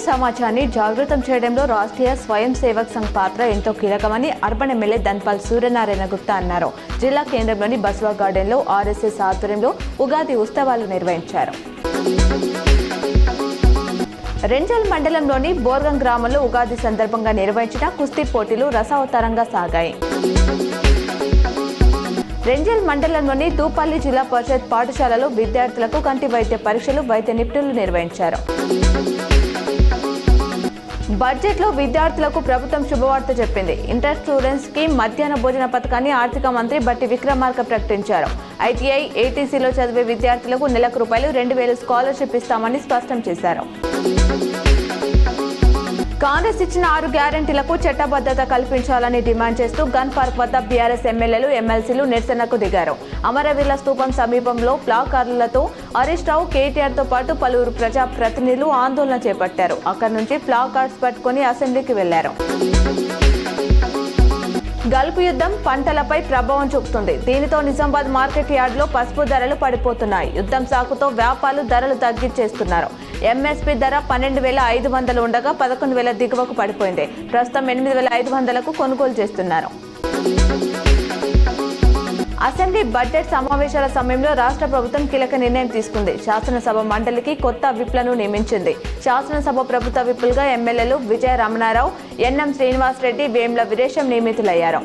సమాజాన్ని జాగృతం చేయడంలో రాష్ట్రీయ స్వయం సేవక్ సంఘ్ పాత్ర ఎంతో కీలకమని అర్బన్ ఎమ్మెల్యే ధన్పాల్ సూర్యనారాయణ గుప్తా అన్నారు. జిల్లా కేంద్రంలోని బస్వా గార్డెన్లో ఆర్ఎస్ఎస్ ఆధ్వర్యంలో ఉగాది ఉత్సవాలు నిర్వహించారు. రెంజల్ మండలంలోని బోర్గం గ్రామంలో ఉగాది సందర్భంగా నిర్వహించిన కుస్తీ పోటీలు రసావతారంగా సాగాయి. రెంజల్ మండలంలోని దూపల్లి జిల్లా పరిషత్ పాఠశాలలో విద్యార్థులకు కంటి వైద్య పరీక్షలు వైద్య నిపుణులు నిర్వహించారు. బడ్జెట్లో విద్యార్థులకు ప్రభుత్వం శుభవార్త చెప్పింది. ఇంటర్ స్టూడెంట్స్ కి మధ్యాహ్న భోజన పథకాన్ని ఆర్థిక మంత్రి బట్టి విక్రమార్క ప్రకటించారు. ఐటీఐ, ఏటీసీలో చదివే విద్యార్థులకు నెలకు ₹2,000 స్కాలర్షిప్ ఇస్తామని స్పష్టం చేశారు. కాంగ్రెస్ ఇచ్చిన 6 గ్యారెంటీలకు చట్టబద్ధత కల్పించాలని డిమాండ్ చేస్తూ గన్ పార్క్ వద్ద బీఆర్ఎస్ ఎమ్మెల్యేలు, ఎమ్మెల్సీలు నిరసనకు దిగారు. అమరవీరుల స్తూపం సమీపంలో ప్లాకార్డులతో హరీష్ రావు, కేటీఆర్తో పాటు పలువురు ప్రజాప్రతినిధులు ఆందోళన చేపట్టారు. అక్కడి నుంచి ప్లాకార్డ్స్ పట్టుకుని అసెంబ్లీకి వెళ్లారు. గల్ఫ్ యుద్ధం పంటలపై ప్రభావం చూపుతుంది. దీనితో నిజామాబాద్ మార్కెట్ యార్డులో పసుపు ధరలు పడిపోతున్నాయి. యుద్ధం సాకుతో వ్యాపారులు ధరలు తగ్గించేస్తున్నారు. ఎంఎస్పీ ధర 12,500 ఉండగా 11,000 దిగువకు పడిపోయింది. ప్రస్తుతం 8,500కు కొనుగోలు చేస్తున్నారు. అసెంబ్లీ బడ్జెట్ సమావేశాల సమయంలో రాష్ట్ర ప్రభుత్వం కీలక నిర్ణయం తీసుకుంది. శాసనసభ మండలికి కొత్త విప్లను నియమించింది. శాసనసభ ప్రభుత్వ విప్పులుగా ఎమ్మెల్యేలు విజయ రమణారావు, ఎన్ఎం శ్రీనివాసరెడ్డి, వేముల వీరేశం నియమితులయ్యారు.